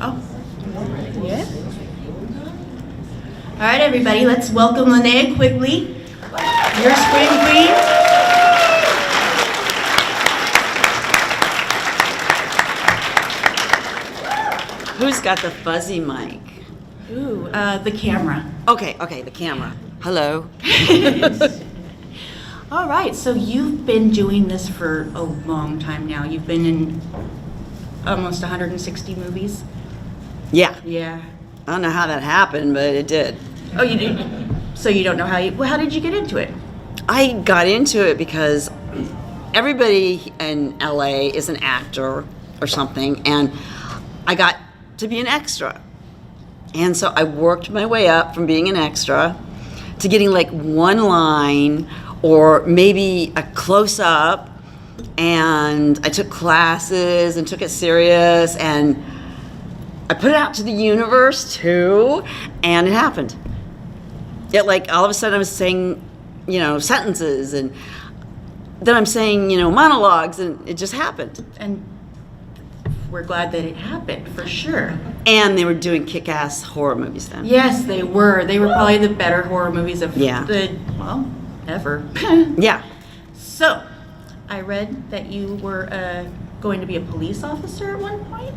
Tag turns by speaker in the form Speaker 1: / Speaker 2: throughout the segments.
Speaker 1: Oh, yeah. All right, everybody, let's welcome Linnea Quigley, your spring queen.
Speaker 2: Who's got the fuzzy mic?
Speaker 1: Ooh, the camera.
Speaker 2: Okay, the camera. Hello.
Speaker 1: All right, so you've been doing this for a long time now. You've been in almost 160 movies.
Speaker 2: Yeah.
Speaker 1: Yeah.
Speaker 2: I don't know how that happened, but it did.
Speaker 1: Oh, you did? So you don't know how did you get into it?
Speaker 2: I got into it because everybody in LA is an actor or something, and I got to be an extra. And so I worked my way up from being an extra to getting like one line or maybe a close-up, and I took classes and took it serious, and I put it out to the universe too, and it happened. It like all of a sudden I was saying, sentences, and then I'm saying, monologues, and it just happened.
Speaker 1: And we're glad that it happened, for sure.
Speaker 2: And they were doing kick-ass horror movies then.
Speaker 1: Yes, they were. They were probably the better horror movies of ever.
Speaker 2: Yeah.
Speaker 1: So, I read that you were going to be a police officer at one point?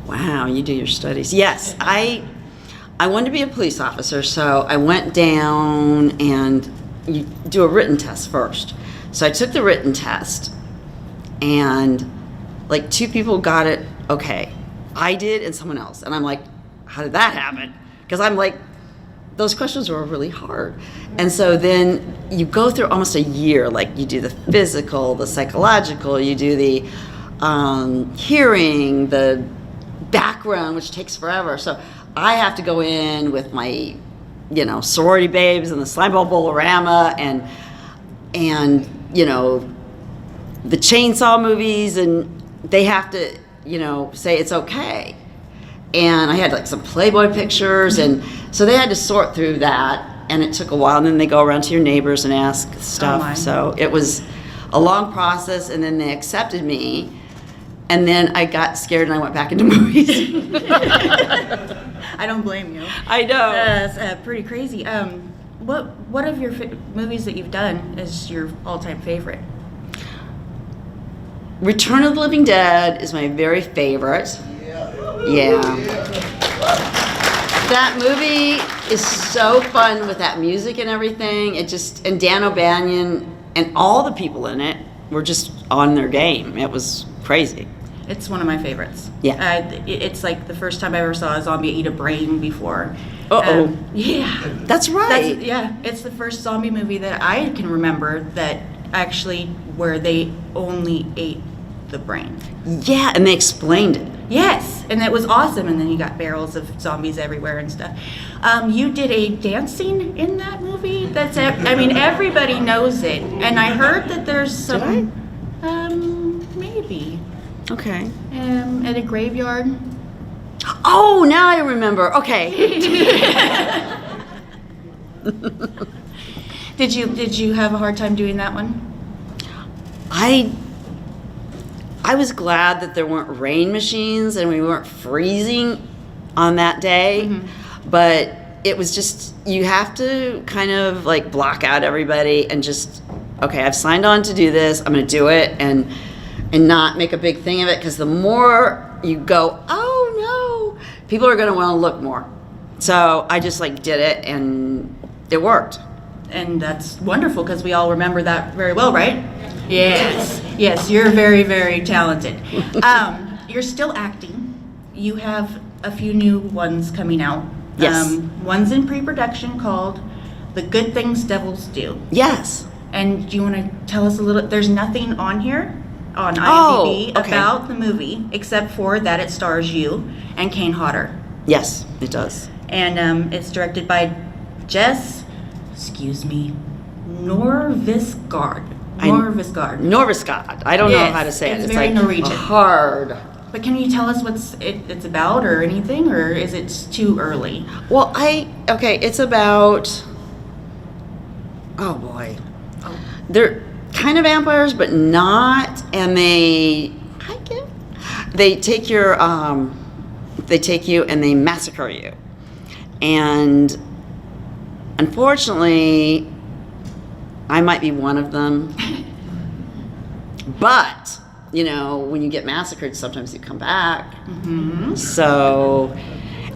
Speaker 2: Wow, you do your studies. Yes, I wanted to be a police officer, so I went down and you do a written test first. So I took the written test, and like 2 people got it okay. I did and someone else. And I'm like, how did that happen? Because I'm like, those questions were really hard. And so then you go through almost a year, like you do the physical, the psychological, you do the hearing, the background, which takes forever. So I have to go in with my, Sorority Babes and the Slimeball Bowl-O-Rama and the chainsaw movies, and they have to, say it's okay. And I had like some Playboy pictures, and so they had to sort through that, and it took a while, and then they go around to your neighbors and ask stuff. So it was a long process, and then they accepted me, and then I got scared and I went back into movies.
Speaker 1: I don't blame you.
Speaker 2: I know.
Speaker 1: That's pretty crazy. What of your movies that you've done is your all-time favorite?
Speaker 2: Return of the Living Dead is my very favorite. Yeah. That movie is so fun with that music and everything. And Dan O'Banion and all the people in it were just on their game. It was crazy.
Speaker 1: It's one of my favorites.
Speaker 2: Yeah.
Speaker 1: It's like the first time I ever saw a zombie eat a brain before.
Speaker 2: Uh-oh.
Speaker 1: Yeah.
Speaker 2: That's right.
Speaker 1: It's the first zombie movie that I can remember that actually where they only ate the brain.
Speaker 2: Yeah, and they explained it.
Speaker 1: Yes, and it was awesome. And then you got barrels of zombies everywhere and stuff. You did a dance scene in that movie. Everybody knows it. And I heard that there's some.
Speaker 2: Did
Speaker 1: Maybe.
Speaker 2: Okay.
Speaker 1: At a graveyard.
Speaker 2: Oh, now I remember. Okay.
Speaker 1: Did you have a hard time doing that one?
Speaker 2: I was glad that there weren't rain machines and we weren't freezing on that day, but it was just, you have to kind of like block out everybody and just, okay, I've signed on to do this, I'm gonna do it, and not make a big thing of it, because the more you go, oh no, people are gonna wanna look more. So I just like did it and it worked.
Speaker 1: And that's wonderful, because we all remember that very well, right? Yes, you're very, very talented. You're still acting. You have a few new ones coming out.
Speaker 2: Yes.
Speaker 1: One's in pre-production called The Good Things Devils Do.
Speaker 2: Yes.
Speaker 1: And do you want to tell us a little? There's nothing on here on IMDb about the movie except for that it stars you and Kane Hodder.
Speaker 2: Yes, it does.
Speaker 1: And it's directed by Norvisgard.
Speaker 2: Norvisgard. I don't know how to say it.
Speaker 1: It's very
Speaker 2: like
Speaker 1: Norwegian.
Speaker 2: Hard.
Speaker 1: But can you tell us what it's about or anything, or is it too early?
Speaker 2: Well, it's about, oh boy. They're kind of vampires, but not, and they take your they take you and they massacre you. And unfortunately, I might be one of them. But, you know, when you get massacred, sometimes you come back.
Speaker 1: Mm-hmm.
Speaker 2: So,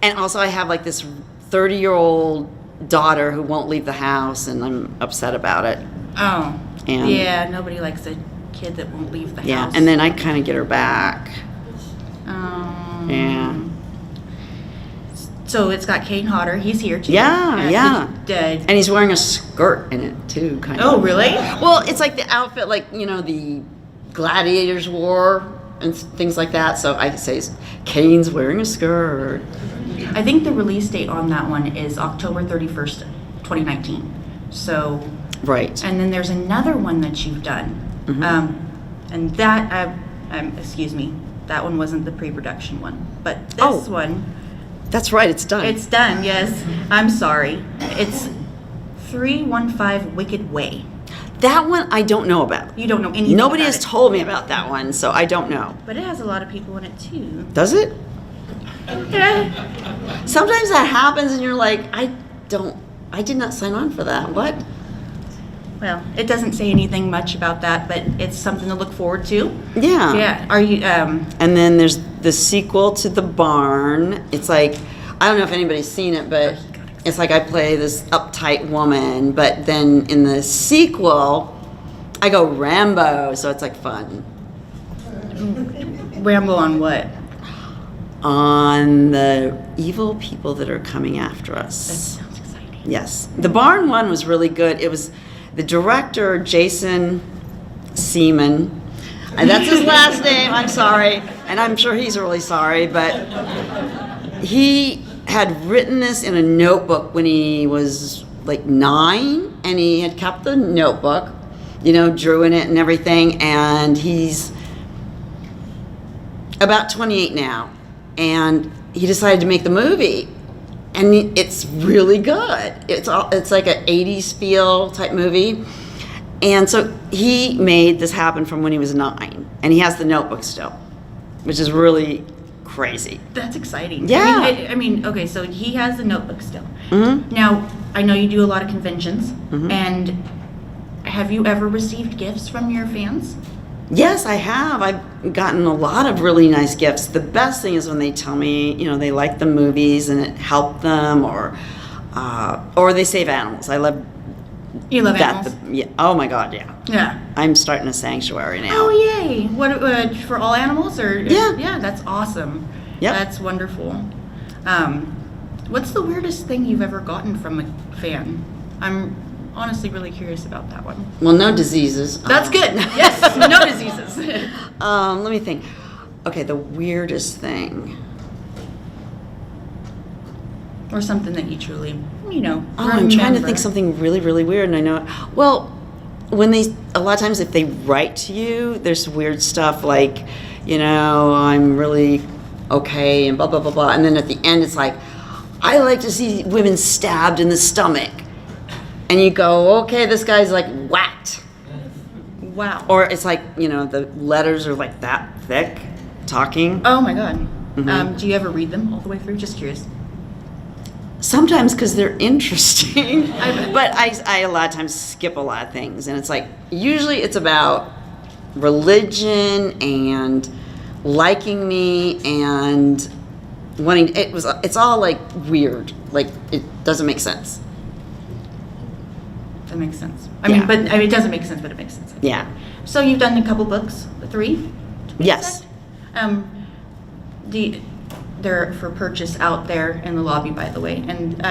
Speaker 2: and also I have like this 30-year-old daughter who won't leave the house, and I'm upset about it.
Speaker 1: Oh.
Speaker 2: And
Speaker 1: yeah, nobody likes a kid that won't leave the
Speaker 2: yeah,
Speaker 1: house.
Speaker 2: and then I kind of get her back. Yeah.
Speaker 1: So it's got Kane Hodder. He's here too.
Speaker 2: Yeah, yeah.
Speaker 1: And
Speaker 2: And he's wearing a skirt in it too, kind of.
Speaker 1: oh, really?
Speaker 2: Well, it's like the outfit, like, you know, the gladiators wore and things like that. So I say Kane's wearing a skirt.
Speaker 1: I think the release date on that one is October 31st, 2019. So,
Speaker 2: Right.
Speaker 1: and then there's another one that you've done.
Speaker 2: Mm-hmm.
Speaker 1: And that, excuse me, that one wasn't the pre-production one. But this one,
Speaker 2: That's right, it's done.
Speaker 1: it's done, yes. I'm sorry. It's 315 Wicked Way.
Speaker 2: That one I don't know about.
Speaker 1: You don't know anything
Speaker 2: Nobody
Speaker 1: about
Speaker 2: has
Speaker 1: it.
Speaker 2: told me about that one, so I don't know.
Speaker 1: But it has a lot of people in it too.
Speaker 2: Does it?
Speaker 1: Yeah.
Speaker 2: Sometimes that happens and you're like, I did not sign on for that. What?
Speaker 1: Well, it doesn't say anything much about that, but it's something to look forward to.
Speaker 2: Yeah.
Speaker 1: Yeah. Are you,
Speaker 2: And then there's the sequel to The Barn. It's like, I don't know if anybody's seen it, but it's like I play this uptight woman, but then in the sequel, I go Rambo, so it's like fun.
Speaker 1: Rambo on what?
Speaker 2: On the evil people that are coming after
Speaker 1: That
Speaker 2: us.
Speaker 1: sounds exciting.
Speaker 2: Yes. The Barn one was really good. It was the director, Jason Seaman. And that's his last name, I'm sorry. And I'm sure he's really sorry, but he had written this in a notebook when he was like 9, and he had kept the notebook, you know, drew in it and everything, and he's about 28 now, and he decided to make the movie, and it's really good. It's like an 80s feel type movie, and so he made this happen from when he was 9, and he has the notebook still, which is really crazy.
Speaker 1: That's exciting.
Speaker 2: Yeah.
Speaker 1: I mean, okay, so he has the notebook still.
Speaker 2: Mm-hmm.
Speaker 1: Now, I know you do a lot of conventions,
Speaker 2: Mm-hmm.
Speaker 1: and have you ever received gifts from your fans?
Speaker 2: Yes, I have. I've gotten a lot of really nice gifts. The best thing is when they tell me, you know, they like the movies and it helped them, or they save animals. I love
Speaker 1: You love
Speaker 2: that.
Speaker 1: animals?
Speaker 2: Yeah. Oh my God, yeah.
Speaker 1: Yeah.
Speaker 2: I'm starting a sanctuary now.
Speaker 1: Oh, yay. What, for all animals? Or
Speaker 2: Yeah.
Speaker 1: Yeah, that's awesome.
Speaker 2: Yep.
Speaker 1: That's wonderful. What's the weirdest thing you've ever gotten from a fan? I'm honestly really curious about that one.
Speaker 2: Well, no diseases.
Speaker 1: That's good. Yes, no diseases.
Speaker 2: Let me think. Okay, the weirdest thing.
Speaker 1: Or something that you truly, you know,
Speaker 2: Oh, I'm trying to
Speaker 1: remember.
Speaker 2: think something really, really weird, and I know. Well, when a lot of times if they write to you, there's weird stuff like, you know, I'm really okay and blah blah blah blah, and then at the end it's like, I like to see women stabbed in the stomach, and you go, okay, this guy's like whacked,
Speaker 1: Wow.
Speaker 2: or it's like, you know, the letters are like that thick, talking.
Speaker 1: Oh my God.
Speaker 2: Mm-hmm.
Speaker 1: Do you ever read them all the way through? Just curious.
Speaker 2: Sometimes because they're interesting,
Speaker 1: I-
Speaker 2: but I a lot of times skip a lot of things, and it's like usually it's about religion and liking me and wanting. It's all like weird, like it doesn't make sense.
Speaker 1: That makes sense.
Speaker 2: Yeah.
Speaker 1: It doesn't make sense, but it makes sense.
Speaker 2: Yeah.
Speaker 1: So you've done a couple books, 3? to be
Speaker 2: Yes.
Speaker 1: exact? They're for purchase out there in the lobby, by the way. And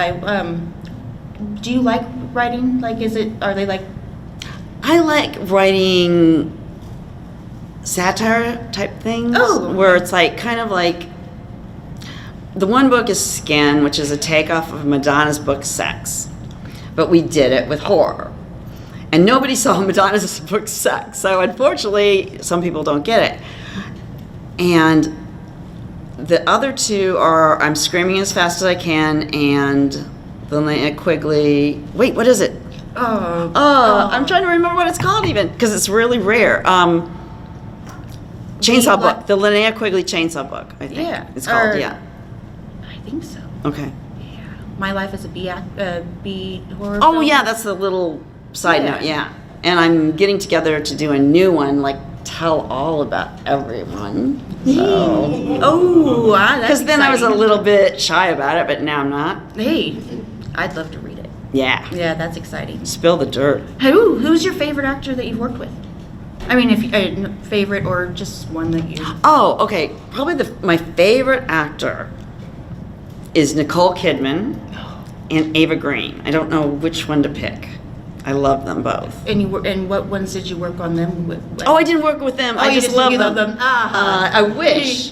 Speaker 1: do you like writing? Like, are they like?
Speaker 2: I like writing satire type things,
Speaker 1: Oh.
Speaker 2: where it's like kind of like the one book is Skin, which is a takeoff of Madonna's book Sex, but we did it with horror, and nobody saw Madonna's book Sex, so unfortunately some people don't get it. And the other 2 are I'm Screaming as Fast as I Can and the Linnea Quigley. Wait, what is it?
Speaker 1: Oh.
Speaker 2: I'm trying to remember what it's called even, because it's really rare. Chainsaw
Speaker 1: The
Speaker 2: book, the Linnea Quigley Chainsaw book, I think
Speaker 1: Yeah.
Speaker 2: it's called.
Speaker 1: Or
Speaker 2: Yeah.
Speaker 1: think so.
Speaker 2: Okay.
Speaker 1: Yeah. My Life as a Bee horror
Speaker 2: Oh
Speaker 1: film.
Speaker 2: yeah, that's the little side
Speaker 1: Yeah.
Speaker 2: note. Yeah, and I'm getting together to do a new one, like tell all about everyone. So,
Speaker 1: Oh, that's
Speaker 2: because then I was a
Speaker 1: exciting.
Speaker 2: little bit shy about it, but now I'm not.
Speaker 1: Hey, I'd love to read it.
Speaker 2: Yeah.
Speaker 1: Yeah, that's exciting.
Speaker 2: Spill the dirt.
Speaker 1: Who's your favorite actor that you've worked with? I mean, if favorite or just one that you.
Speaker 2: Oh, okay. Probably my favorite actor is Nicole Kidman and Ava Green. I don't know which one to pick. I love them both.
Speaker 1: And what ones did you work on them with?
Speaker 2: Oh, I didn't work with them. I
Speaker 1: you
Speaker 2: just love
Speaker 1: you
Speaker 2: them.
Speaker 1: love them. Ah.
Speaker 2: I wish.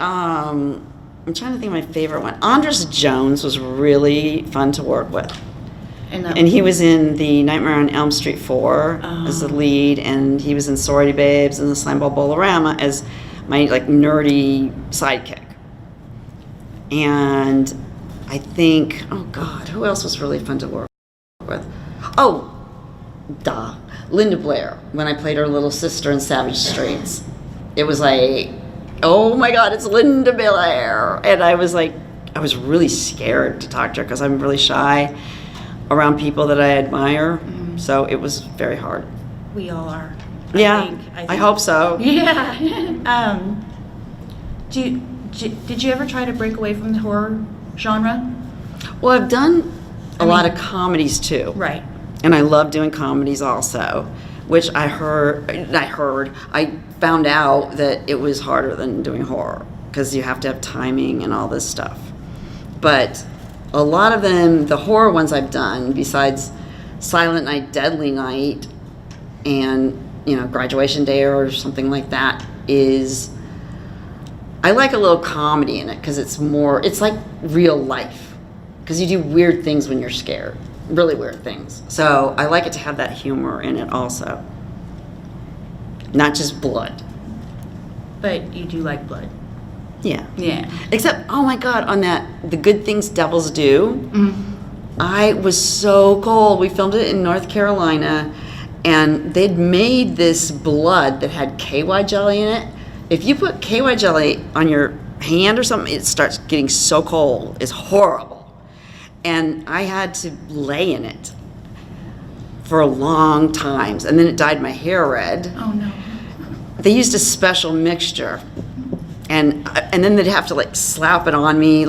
Speaker 2: I'm trying to think of my favorite one. Andres Jones was really fun to work with. And he was in the Nightmare on Elm Street 4 as the lead, and he was in Sorority Babes and the Slimeball Bowl-O-Rama as my like nerdy sidekick. And I think, oh God, who else was really fun to work with? Oh, Linda Blair, when I played her little sister in Savage Streets. It was like, oh my God, it's Linda Blair. And I was really scared to talk to her because I'm really shy around people that I admire.
Speaker 1: Mm-hmm.
Speaker 2: So it was very hard.
Speaker 1: We all are.
Speaker 2: I
Speaker 1: think.
Speaker 2: hope so.
Speaker 1: Yeah. Did you ever try to break away from the horror genre?
Speaker 2: Well, I've done a lot of comedies too.
Speaker 1: Right.
Speaker 2: And I love doing comedies also, which I found out that it was harder than doing horror because you have to have timing and all this stuff. But a lot of them, the horror ones I've done, besides Silent Night, Deadly Night, and Graduation Day or something like that, is I like a little comedy in it because it's like real life. Because you do weird things when you're scared, really weird things. So I like it to have that humor in it also, not just blood.
Speaker 1: But you do like blood.
Speaker 2: Yeah.
Speaker 1: Yeah.
Speaker 2: Except, oh my God, on that The Good Things Devils Do,
Speaker 1: Mm-hmm.
Speaker 2: I was so cold. We filmed it in North Carolina, and they'd made this blood that had KY jelly in it. If you put KY jelly on your hand or something, it starts getting so cold. It's horrible. And I had to lay in it for long times, and then it dyed my hair red.
Speaker 1: Oh no.
Speaker 2: They used a special mixture, and then they'd have to like slap it on me,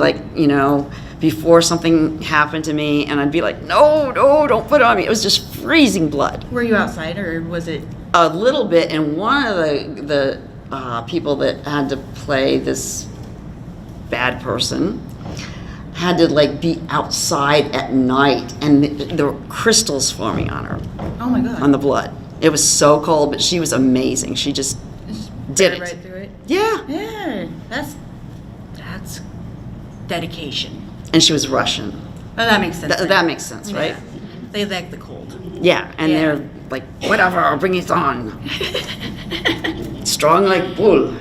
Speaker 2: before something happened to me, and I'd be like, no, don't put it on me. It was just freezing blood.
Speaker 1: Were you outside or was it?
Speaker 2: A little bit, and one of the people that had to play this bad person had to be outside at night, and there were crystals forming on her,
Speaker 1: Oh my God.
Speaker 2: on the blood. It was so cold, but she was amazing. She just did it.
Speaker 1: Right through it.
Speaker 2: Yeah.
Speaker 1: Yeah. That's dedication.
Speaker 2: And she was Russian.
Speaker 1: Oh, that makes sense.
Speaker 2: That makes sense, right?
Speaker 1: Yeah. They like the cold.
Speaker 2: Yeah, and
Speaker 1: Yeah.
Speaker 2: they're like, whatever, bring it on. Strong like bull.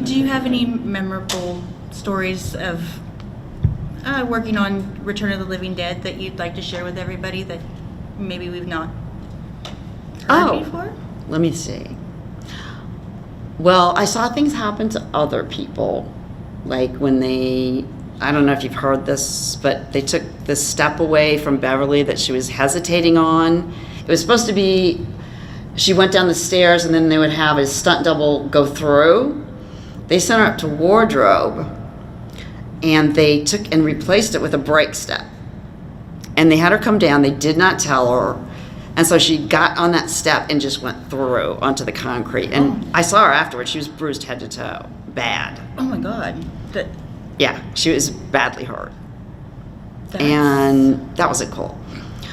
Speaker 1: Do you have any memorable stories of working on Return of the Living Dead that you'd like to share with everybody that maybe we've not heard before?
Speaker 2: Let me see. Well, I saw things happen to other people, like when I don't know if you've heard this, but they took this step away from Beverly that she was hesitating on. It was supposed to be, she went down the stairs and then they would have a stunt double go through. They sent her up to wardrobe, and they took and replaced it with a break step. And they had her come down. They did not tell her. And so she got on that step and just went through onto the concrete. And I saw her afterwards. She was bruised head to toe. Bad.
Speaker 1: Oh my God.
Speaker 2: Yeah, she was badly hurt. And that wasn't cool.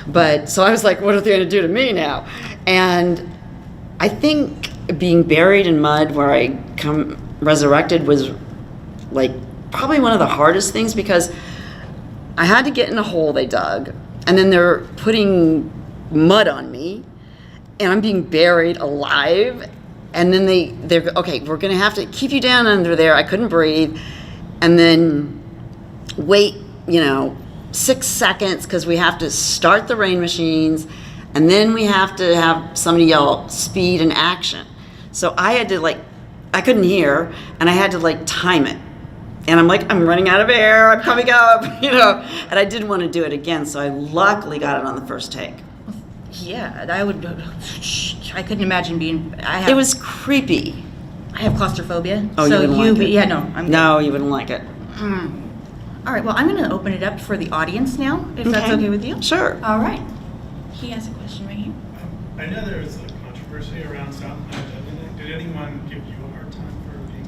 Speaker 2: But so I was like, what are they going to do to me now? And I think being buried in mud where I come resurrected was probably one of the hardest things, because I had to get in a hole they dug, and then they're putting mud on me, and I'm being buried alive, and then they're okay, we're gonna have to keep you down under there. I couldn't breathe, and then wait 6 seconds because we have to start the rain machines, and then we have to have somebody yell speed and action. So I had to I couldn't hear, and I had to time it. And I'm like, I'm running out of air, I'm coming up, and I didn't want to do it again, so I luckily got it on the first take.
Speaker 1: Yeah, I couldn't imagine being,
Speaker 2: It was creepy.
Speaker 1: I have claustrophobia.
Speaker 2: Oh, you wouldn't like it?
Speaker 1: Yeah, no, I'm good.
Speaker 2: No, you wouldn't like it.
Speaker 1: All right, well, I'm going to open it up for the audience now, if that's okay with you.
Speaker 2: Sure.
Speaker 1: All right. He has a question right here.
Speaker 3: I know there was a controversy around Southland. Did anyone give you a hard time for being?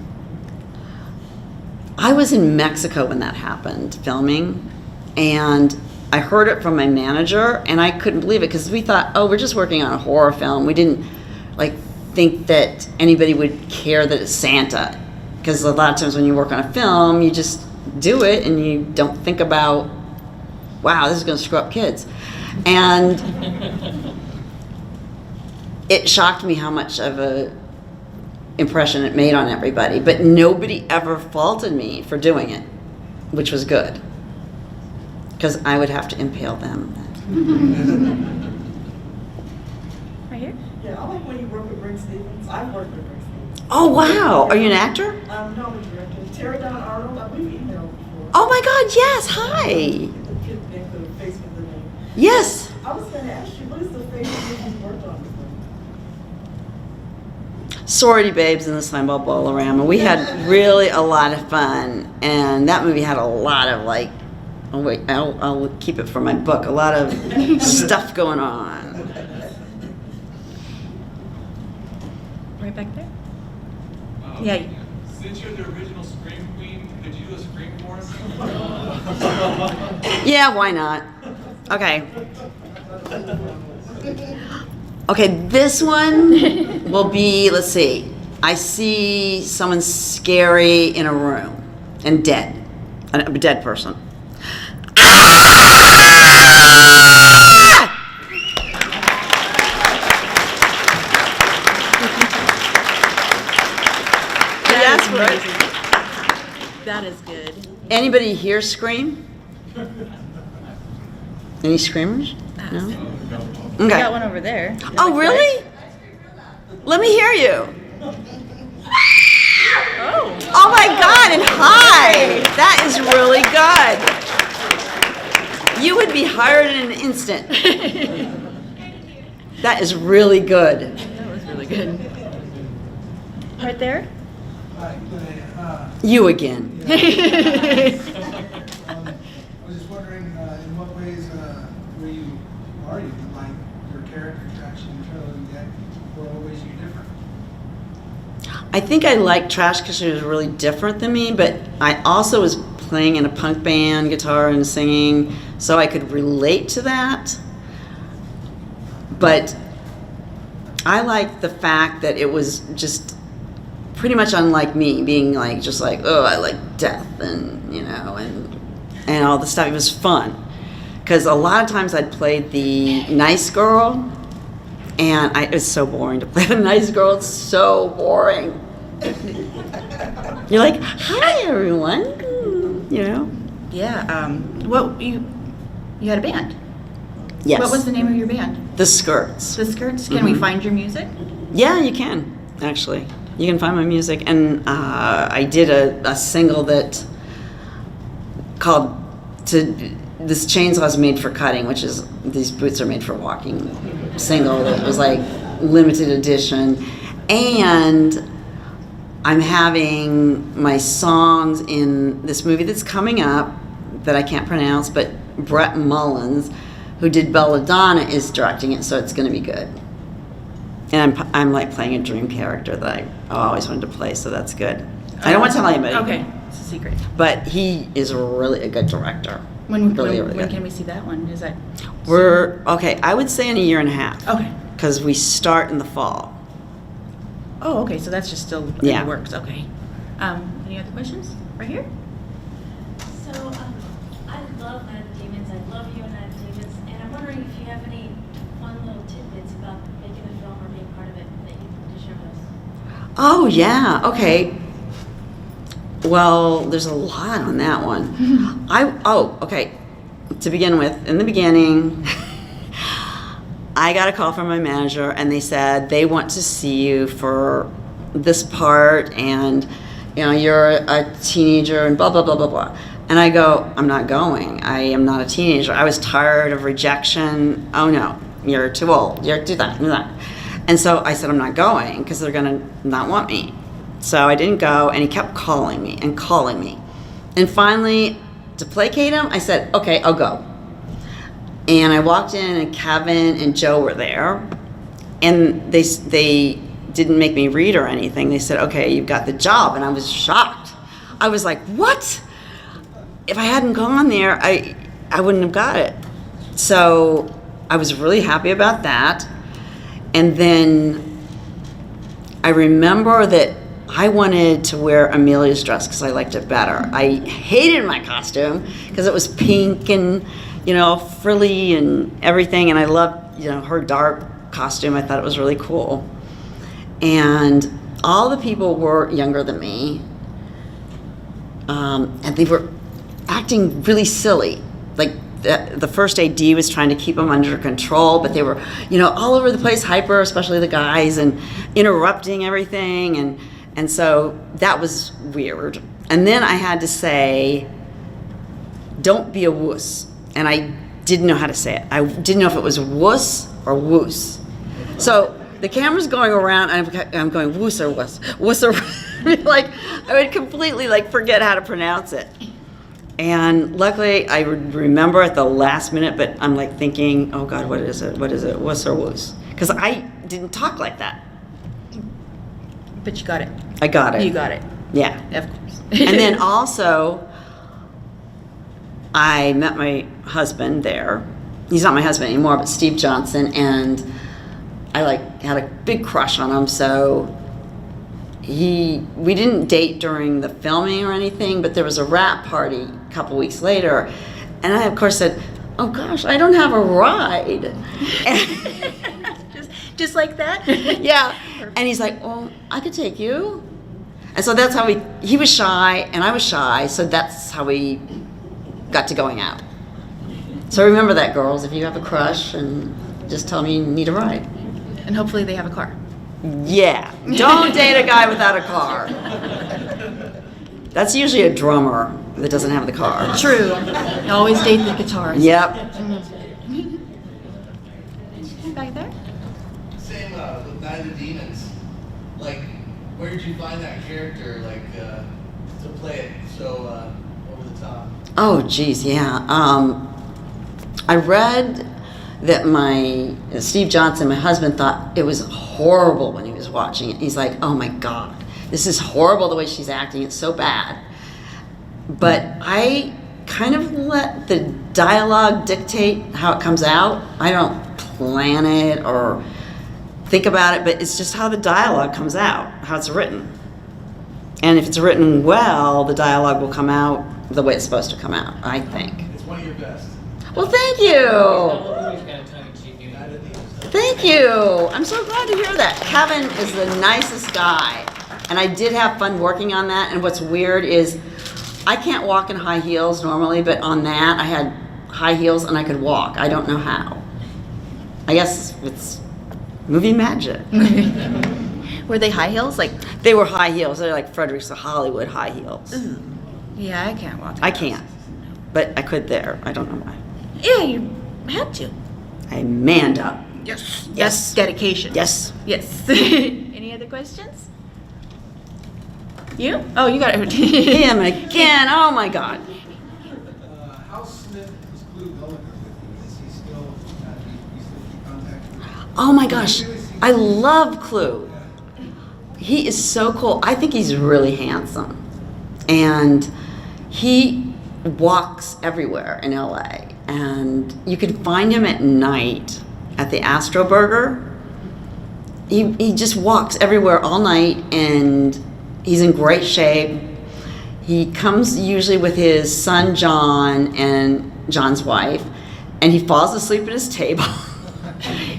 Speaker 2: I was in Mexico when that happened, filming, and I heard it from my manager, and I couldn't believe it because we thought, oh, we're just working on a horror film. We didn't think that anybody would care that it's Santa, because a lot of times when you work on a film, you just do it and you don't think about, wow, this is going to screw up kids. And it shocked me how much of a impression it made on everybody, but nobody ever faulted me for doing it, which was good, because I would have to impale them.
Speaker 1: Right here?
Speaker 4: Yeah, I like when you work with Rick Stevens. I've worked with Rick Stevens.
Speaker 2: Oh, wow. Are you an actor?
Speaker 4: No, I'm a director. Terry Don Arnold, we've emailed before.
Speaker 2: Oh my God, yes, hi.
Speaker 4: The face with the name.
Speaker 2: Yes.
Speaker 4: I was going to ask you, what is the favorite movie you've worked on before?
Speaker 2: Sorority Babes and the Slimeball Bowl-O-Rama. We had really a lot of fun, and that movie had a lot of oh wait, I'll keep it for my book, a lot of stuff going on.
Speaker 1: Right back there? Yeah.
Speaker 5: Since you're the original Scream Queen, could you do a Scream for us?
Speaker 2: Yeah, why not? Okay. Okay, this one will be, let's see. I see someone scary in a room and dead. A dead person.
Speaker 1: That is good.
Speaker 2: Anybody here scream? Any screamers? No?
Speaker 1: We
Speaker 2: Okay.
Speaker 1: got one over there.
Speaker 2: Oh, really? Let me hear you.
Speaker 1: Oh.
Speaker 2: Oh my God, and hi. That is really good. You would be hired in an instant. That is really good.
Speaker 1: That was really good. Right there?
Speaker 2: You again.
Speaker 6: I was just wondering, in what ways are you like your character traction and trailer and deck, or what ways are you different?
Speaker 2: I think I like Trash because she was really different than me, but I also was playing in a punk band, guitar and singing, so I could relate to that. But I like the fact that it was just pretty much unlike me, being oh, I like death and and all the stuff. It was fun because a lot of times I'd played the nice girl, and it's so boring to play the nice girl. It's so boring. You're like, hi everyone,
Speaker 1: Yeah. What you had a band?
Speaker 2: Yes.
Speaker 1: What was the name of your band?
Speaker 2: The Skirts.
Speaker 1: The Skirts. Can we find your music?
Speaker 2: Yeah, you can actually. You can find my music, and I did a single that called "This Chainsaw's Made for Cutting," which is these boots are made for walking. Single that was limited edition, and I'm having my songs in this movie that's coming up that I can't pronounce, but Brett Mullins, who did Belladonna, is directing it, so it's going to be good. And I'm playing a dream character that I always wanted to play, so that's good. I don't want to tell anybody.
Speaker 1: Okay, it's a secret.
Speaker 2: But he is really a good director.
Speaker 1: When
Speaker 2: Really
Speaker 1: can we see that one? Is that?
Speaker 2: I would say in a year and a half.
Speaker 1: Okay.
Speaker 2: Because we start in the fall.
Speaker 1: Oh, okay. So that's just still in
Speaker 2: Yeah.
Speaker 1: the works. Okay. Any other questions? Right here.
Speaker 7: So, I love Night of the Demons. I love you and Night of the Demons. And I'm wondering if you have any fun little tidbits about making a film or being part of it that you can share with us.
Speaker 2: Oh, yeah. Okay. Well, there's a lot on that one. Okay. To begin with, in the beginning, I got a call from my manager, and they said they want to see you for this part, and you know, you're a teenager and blah, blah, blah, blah, blah. And I go, I'm not going. I am not a teenager. I was tired of rejection. Oh no, you're too old. You're do that, do that. And so I said, I'm not going because they're gonna not want me. So I didn't go, and he kept calling me and calling me. And finally, to placate him, I said, okay, I'll go. And I walked in, and Kevin and Joe were there. And they didn't make me read or anything. They said, okay, you've got the job. And I was shocked. I was like, what? If I hadn't gone there, I wouldn't have got it. So I was really happy about that. And then I remember that I wanted to wear Amelia's dress because I liked it better. I hated my costume because it was pink and, you know, frilly and everything. And I loved, you know, her dark costume. I thought it was really cool. And all the people were younger than me. And they were acting really silly. Like the first AD was trying to keep them under control, but they were, you know, all over the place, hyper, especially the guys, and interrupting everything. And so that was weird. And then I had to say, don't be a wuss. And I didn't know how to say it. I didn't know if it was wuss or woos. So the camera's going around, and I'm going woos or wuss, wuss or like I would completely like forget how to pronounce it. And luckily, I remember at the last minute, but I'm like thinking, oh God, what is it? What is it? Wuss or woos? Because I didn't talk like that.
Speaker 1: But you got it.
Speaker 2: I got it.
Speaker 1: You got it.
Speaker 2: Yeah.
Speaker 1: Of course.
Speaker 2: And then also, I met my husband there. He's not my husband anymore, but Steve Johnson, and I like had a big crush on him. So we didn't date during the filming or anything, but there was a wrap party a couple weeks later, and I of course said, "Oh gosh, I don't have a ride."
Speaker 1: Just like that?
Speaker 2: Yeah. And he's like, "Well, I could take you." And so that's how he was shy and I was shy, so that's how we got to going out. So remember that, girls, if you have a crush, and just tell me you need a ride.
Speaker 1: And hopefully they have a car.
Speaker 2: Yeah. Don't date a guy without a car. That's usually a drummer that doesn't have the car.
Speaker 1: True. Always date the guitarist.
Speaker 2: Yep.
Speaker 1: Back there?
Speaker 8: Same with Night of the Demons. Like, where did you find that character, like, to play it so over the top?
Speaker 2: Oh, geez, yeah. I read that Steve Johnson, my husband, thought it was horrible when he was watching it. He's like, oh my God, this is horrible the way she's acting. It's so bad. But I kind of let the dialogue dictate how it comes out. I don't plan it or think about it, but it's just how the dialogue comes out, how it's written. And if it's written well, the dialogue will come out the way it's supposed to come out, I think.
Speaker 8: It's one of your best.
Speaker 2: Well, thank you. Thank you. I'm so glad to hear that. Kevin is the nicest guy. And I did have fun working on that. And what's weird is I can't walk in high heels normally, but on that I had high heels and I could walk. I don't know how. I guess it's movie magic.
Speaker 1: Were they high heels? Like,
Speaker 2: They were high heels. They're like Fredericks of Hollywood high heels.
Speaker 1: yeah, I can't walk.
Speaker 2: I can't. But I could there. I don't know why.
Speaker 1: Yeah, you had to.
Speaker 2: I manned up.
Speaker 1: Yes.
Speaker 2: Yes.
Speaker 1: That's dedication.
Speaker 2: Yes.
Speaker 1: Yes. Any other questions? You? Oh, you got it.
Speaker 2: Him again. Oh my God.
Speaker 6: How Smith is Clue going with you? Is he still, you still keep contact with him?
Speaker 2: Oh my gosh. I love Clue. He is so cool. I think he's really handsome. And he walks everywhere in LA. And you can find him at night at the Astro Burger. He just walks everywhere all night, and he's in great shape. He comes usually with his son John and John's wife, and he falls asleep at his table.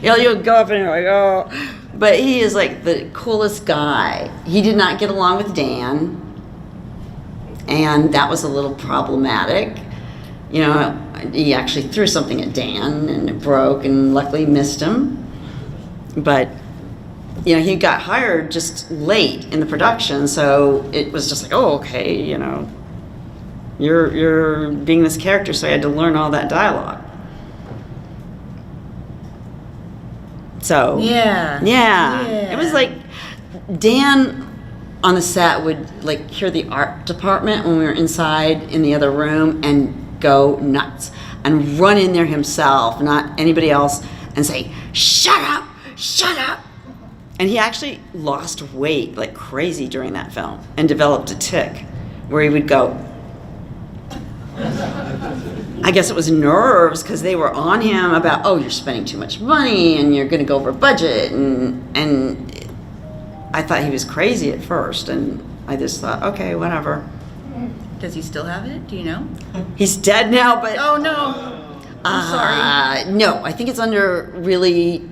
Speaker 2: You'll go up and you're like, oh. But he is like the coolest guy. He did not get along with Dan, and that was a little problematic. You know, he actually threw something at Dan, and it broke, and luckily missed him. But you know, he got hired just late in the production, so it was just like, oh, okay, you know, you're being this character, so I had to learn all that dialogue. So yeah, it was like Dan on the set would like hear the art department when we were inside in the other room and go nuts and run in there himself, not anybody else, and say, shut up, shut up. And he actually lost weight like crazy during that film and developed a tic where he would go, I guess it was nerves because they were on him about, oh, you're spending too much money and you're going to go over budget. And I thought he was crazy at first. And I just thought, okay, whatever.
Speaker 1: Does he still have it? Do you know?
Speaker 2: He's dead now, but...
Speaker 1: Oh, no. I'm sorry.
Speaker 2: No, I think it's under really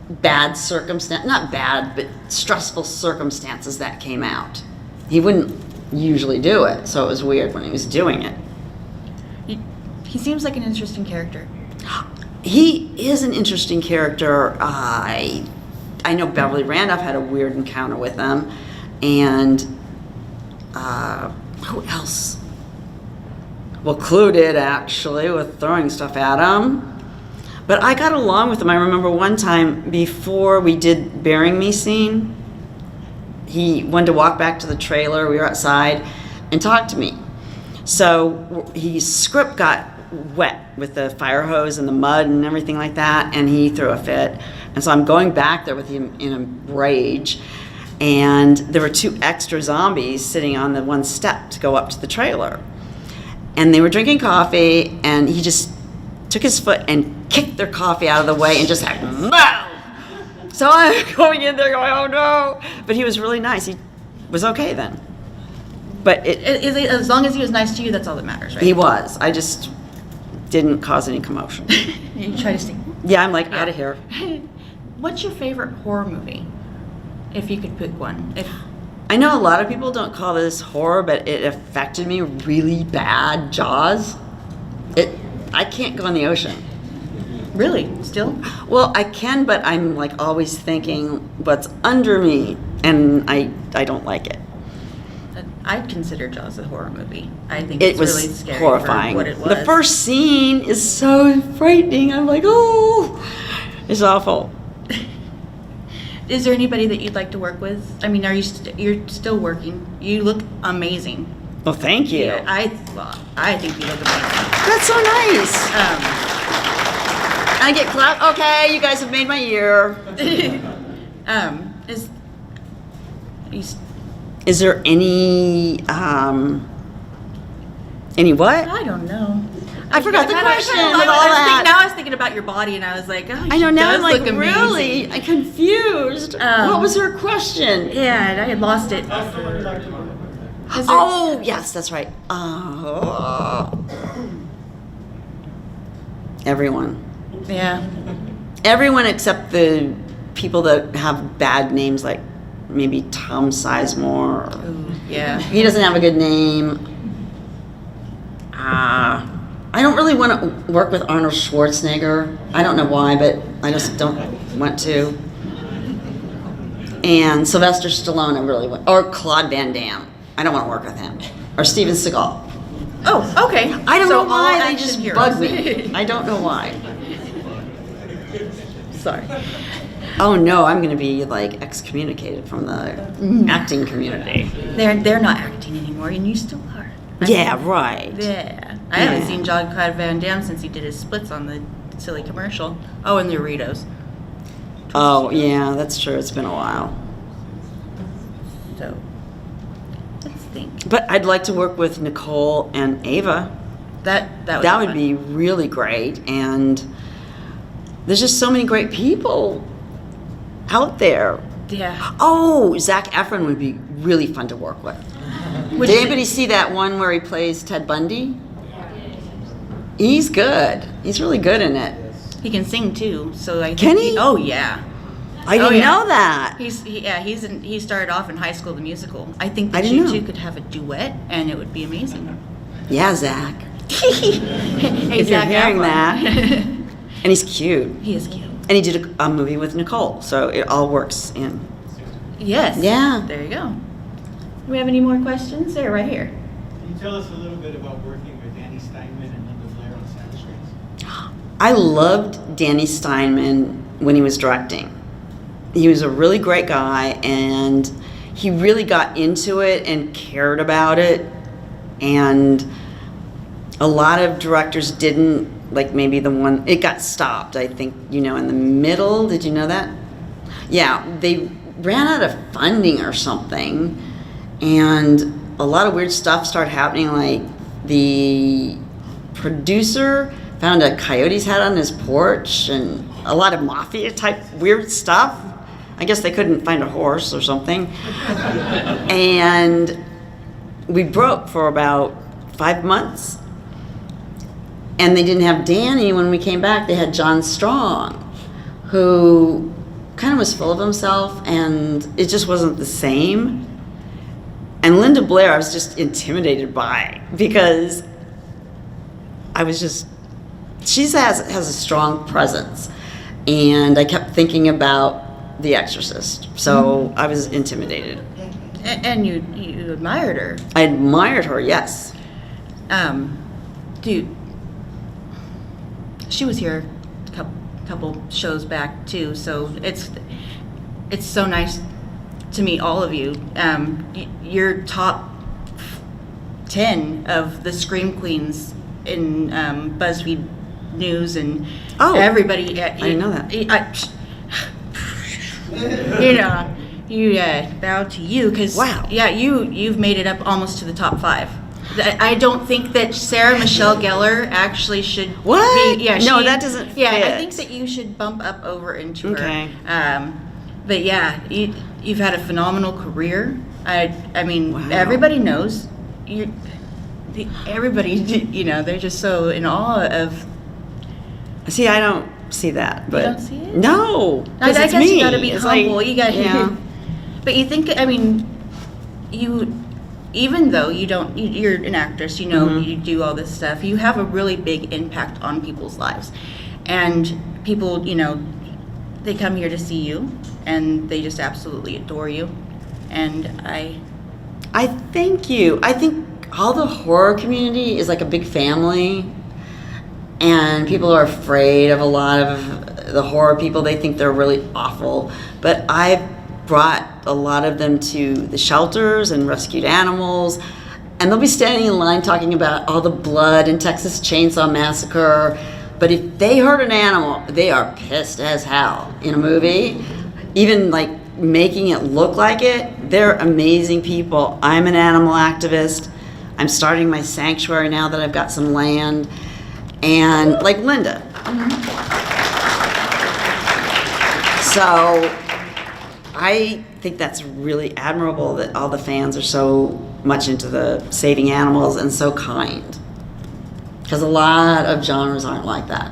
Speaker 2: bad circumstance, not bad, but stressful circumstances that came out. He wouldn't usually do it, so it was weird when he was doing it.
Speaker 1: He seems like an interesting character.
Speaker 2: He is an interesting character. I know Beverly Randolph had a weird encounter with him, and who else? Well, Clue did actually with throwing stuff at him. But I got along with him. I remember one time before we did Burying Me scene, he wanted to walk back to the trailer. We were outside and talk to me. So his script got wet with the fire hose and the mud and everything like that, and he threw a fit. And so I'm going back there with him in a rage, and there were 2 extra zombies sitting on the one step to go up to the trailer. And they were drinking coffee, and he just took his foot and kicked their coffee out of the way and just like, boom! So I'm going in there going, oh no! But he was really nice. He was okay then. But
Speaker 1: As long as he was nice to you, that's all that matters, right?
Speaker 2: he was. I just didn't cause any commotion.
Speaker 1: You try to stay.
Speaker 2: Yeah, I'm like, out of here.
Speaker 1: What's your favorite horror movie? If you could pick one.
Speaker 2: I know a lot of people don't call this horror, but it affected me really bad. Jaws. I can't go in the ocean.
Speaker 1: Really? Still?
Speaker 2: Well, I can, but I'm like always thinking what's under me, and I don't like it.
Speaker 1: I'd consider Jaws a horror movie. I think
Speaker 2: It
Speaker 1: it's
Speaker 2: was
Speaker 1: really scary
Speaker 2: horrifying.
Speaker 1: for what it was.
Speaker 2: The first scene is so frightening. I'm like, oh, it's awful.
Speaker 1: Is there anybody that you'd like to work with? I mean, you're still working? You look amazing.
Speaker 2: Well, thank you.
Speaker 1: Yeah, I think you look amazing.
Speaker 2: That's so nice. I get clap. Okay, you guys have made my year. Is there any what?
Speaker 1: I don't know.
Speaker 2: I forgot the question with all
Speaker 1: Now
Speaker 2: that.
Speaker 1: I was thinking about your body, and I was like, oh,
Speaker 2: I know, now I'm
Speaker 1: does
Speaker 2: like,
Speaker 1: look amazing.
Speaker 2: really? I'm confused. What was her question?
Speaker 1: Yeah, and I had lost it.
Speaker 2: Oh, yes, that's right. Everyone.
Speaker 1: Yeah.
Speaker 2: Everyone except the people that have bad names, like maybe Tom Sizemore.
Speaker 1: Ooh, yeah.
Speaker 2: He doesn't have a good name. I don't really want to work with Arnold Schwarzenegger. I don't know why, but I just don't want to. And Sylvester Stallone, I really want. Or Claude Van Damme. I don't want to work with him. Or Steven Seagal.
Speaker 1: Oh, okay.
Speaker 2: I don't know
Speaker 1: all
Speaker 2: why, they
Speaker 1: action
Speaker 2: just
Speaker 1: heroes.
Speaker 2: bug me. I don't know why.
Speaker 1: Sorry.
Speaker 2: Oh no, I'm going to be like excommunicated from the acting community.
Speaker 1: They're not acting anymore, and you still are.
Speaker 2: Yeah, right.
Speaker 1: Yeah. I haven't seen Jean-Claude Van Damme since he did his splits on the silly commercial. Oh, and the Doritos.
Speaker 2: Oh yeah, that's true. It's been a while.
Speaker 1: So, let's think.
Speaker 2: But I'd like to work with Nicole and Ava.
Speaker 1: That would
Speaker 2: That would
Speaker 1: fun.
Speaker 2: be really great. And there's just so many great people out there.
Speaker 1: Yeah.
Speaker 2: Oh, Zac Efron would be really fun to work with.
Speaker 1: Would
Speaker 2: Did
Speaker 1: you-
Speaker 2: anybody see that one where he plays Ted Bundy? He's good. He's really good in it.
Speaker 1: He can sing too, so I think
Speaker 2: Can he?
Speaker 1: Oh yeah.
Speaker 2: I didn't
Speaker 1: yeah.
Speaker 2: know that.
Speaker 1: He started off in High School the Musical. I think
Speaker 2: I
Speaker 1: that
Speaker 2: didn't
Speaker 1: you
Speaker 2: know.
Speaker 1: two could have a duet, and it would be amazing.
Speaker 2: Yeah, Zach.
Speaker 1: Hey,
Speaker 2: If you're
Speaker 1: Zac
Speaker 2: hearing
Speaker 1: Efron.
Speaker 2: that. And he's cute.
Speaker 1: He is cute.
Speaker 2: And he did a movie with Nicole, so it all works in.
Speaker 1: Yes.
Speaker 2: Yeah.
Speaker 1: There you go. Do we have any more questions? There, right here.
Speaker 9: Can you tell us a little bit about working with Danny Steinman and Linda Blair on Savage Streets?
Speaker 2: I loved Danny Steinman when he was directing. He was a really great guy, and he really got into it and cared about it. And a lot of directors didn't, like maybe the one, it got stopped, I think, in the middle. Did you know that? Yeah, they ran out of funding or something, and a lot of weird stuff started happening. Like the producer found a coyote's head on his porch, and a lot of mafia type weird stuff. I guess they couldn't find a horse or something. And we broke for about 5 months. And they didn't have Danny when we came back. They had John Strong, who kind of was full of himself, and it just wasn't the same. And Linda Blair, I was just intimidated by, because I was just, she has a strong presence. And I kept thinking about The Exorcist, so I was intimidated.
Speaker 1: And you admired her.
Speaker 2: I admired her, yes.
Speaker 1: Dude, she was here a couple shows back too, so it's so nice to meet all of you. You're top 10 of the Scream Queens in BuzzFeed News, and everybody.
Speaker 2: I didn't know that.
Speaker 1: You bow to you, because
Speaker 2: Wow.
Speaker 1: Yeah, you've made it up almost to the top 5. I don't think that Sarah Michelle Gellar actually should.
Speaker 2: What?
Speaker 1: Be, yeah,
Speaker 2: No,
Speaker 1: she-
Speaker 2: that doesn't
Speaker 1: Yeah,
Speaker 2: fit.
Speaker 1: I think that you should bump up over into
Speaker 2: Okay.
Speaker 1: her. But yeah, you've had a phenomenal career. I mean,
Speaker 2: Wow.
Speaker 1: everybody knows you. Everybody, they're just so in awe of.
Speaker 2: See, I don't see that, but
Speaker 1: don't see it?
Speaker 2: No,
Speaker 1: I
Speaker 2: 'cause it's
Speaker 1: guess
Speaker 2: me.
Speaker 1: you gotta be
Speaker 2: It's
Speaker 1: humble.
Speaker 2: like,
Speaker 1: You got
Speaker 2: yeah.
Speaker 1: But you think, even though you're an actress,
Speaker 2: Mhm.
Speaker 1: you do all this stuff, you have a really big impact on people's lives. And people, they come here to see you, and they just absolutely adore you. And
Speaker 2: I thank you. I think all the horror community is like a big family, and people are afraid of a lot of the horror people. They think they're really awful, but I've brought a lot of them to the shelters and rescued animals, and they'll be standing in line talking about all the blood in Texas Chainsaw Massacre. But if they hurt an animal, they are pissed as hell in a movie, even like making it look like it. They're amazing people. I'm an animal activist. I'm starting my sanctuary now that I've got some land. And like Linda. So I think that's really admirable that all the fans are so much into the saving animals and so kind. Because a lot of genres aren't like that.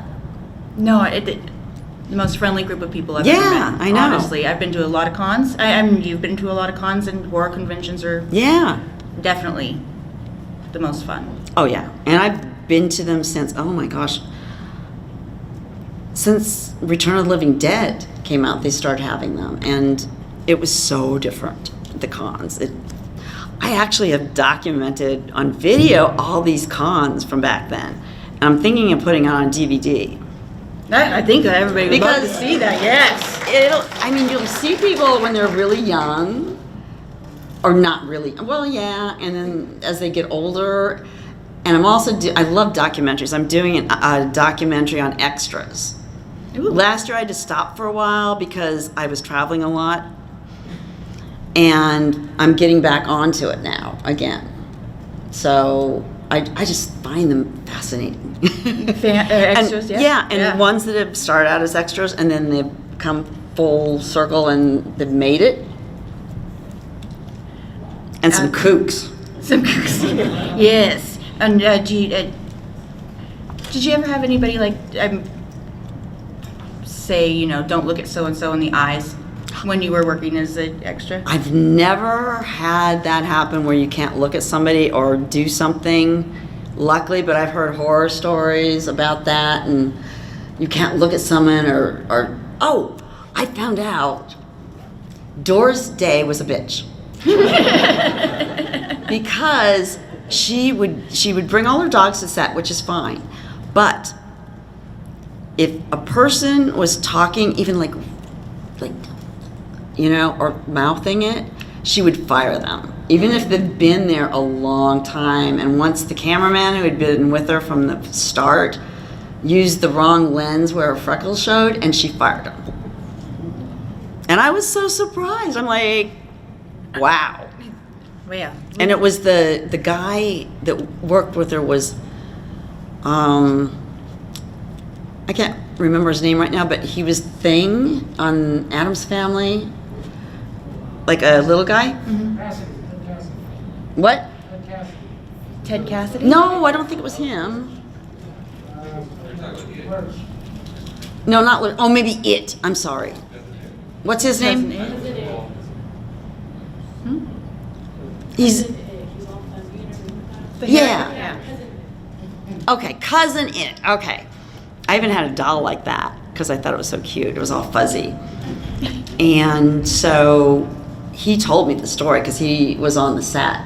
Speaker 1: No, the most friendly group of people I've ever
Speaker 2: Yeah,
Speaker 1: met.
Speaker 2: I know.
Speaker 1: Honestly, I've been to a lot of cons. You've been to a lot of cons, and horror conventions are
Speaker 2: Yeah.
Speaker 1: definitely the most fun.
Speaker 2: Oh yeah. And I've been to them since, oh my gosh, since Return of the Living Dead came out, they started having them. And it was so different, the cons. I actually have documented on video all these cons from back then. And I'm thinking of putting it on DVD.
Speaker 1: I think that everybody would love to
Speaker 2: Because-
Speaker 1: see that, yes.
Speaker 2: You'll see people when they're really young, or not really, well, yeah, and then as they get older. And I'm also, I love documentaries. I'm doing a documentary on extras.
Speaker 1: Ooh.
Speaker 2: Last year I had to stop for a while because I was traveling a lot. And I'm getting back onto it now again. So I just find them fascinating.
Speaker 1: Extras,
Speaker 2: and,
Speaker 1: yeah.
Speaker 2: and ones that have started out as extras and then they've come full circle and they've made it. And some kooks.
Speaker 1: Some cooks. Yes. And did you ever have anybody like say, don't look at so and so in the eyes when you were working as an extra?
Speaker 2: I've never had that happen where you can't look at somebody or do something. Luckily, but I've heard horror stories about that, and you can't look at someone or oh, I found out Doris Day was a bitch. Because she would bring all her dogs to set, which is fine. But if a person was talking, even like, you know, or mouthing it, she would fire them. Even if they've been there a long time. And once the cameraman who had been with her from the start used the wrong lens where her freckles showed, and she fired him. And I was so surprised. I'm like, wow.
Speaker 1: Well, yeah.
Speaker 2: And it was the guy that worked with her was, I can't remember his name right now, but he was Thing on Addams Family, like a little guy. What?
Speaker 1: Ted Cassidy?
Speaker 2: No, I don't think it was him. No, not oh, maybe It. I'm sorry. What's his
Speaker 1: Cousin
Speaker 2: name?
Speaker 1: It?
Speaker 2: He's
Speaker 1: The
Speaker 2: Yeah.
Speaker 1: hair-
Speaker 2: okay, Cousin It. Okay, I even had a doll like that because I thought it was so cute. It was all fuzzy, and so he told me the story because he was on the set.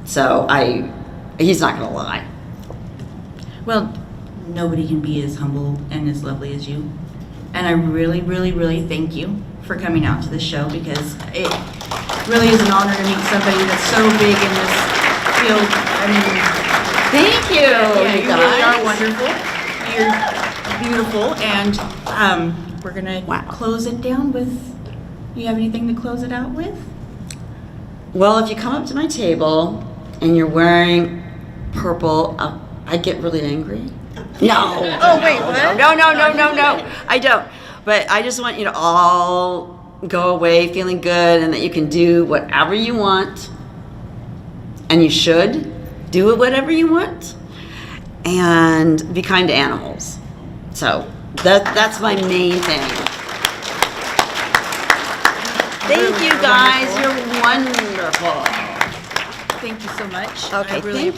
Speaker 2: So he's not gonna lie.
Speaker 1: Well, nobody can be as humble and as lovely as you. And I really, really, really thank you for coming out to this show because it really is an honor to meet somebody that's so big in this field. I mean,
Speaker 2: Thank you,
Speaker 1: yeah,
Speaker 2: you
Speaker 1: you really
Speaker 2: guys.
Speaker 1: are wonderful. You're beautiful, and we're gonna
Speaker 2: Wow.
Speaker 1: close it down with. You have anything to close it out with?
Speaker 2: Well, if you come up to my table and you're wearing purple, I get really angry. No.
Speaker 1: Oh, wait, what?
Speaker 2: No, I don't. But I just want you to all go away feeling good and that you can do whatever you want. And you should do it whatever you want. And be kind to animals. So that's my main thing. Thank you guys. You're wonderful.
Speaker 1: Thank you so much.
Speaker 2: Okay,
Speaker 1: I really
Speaker 2: thank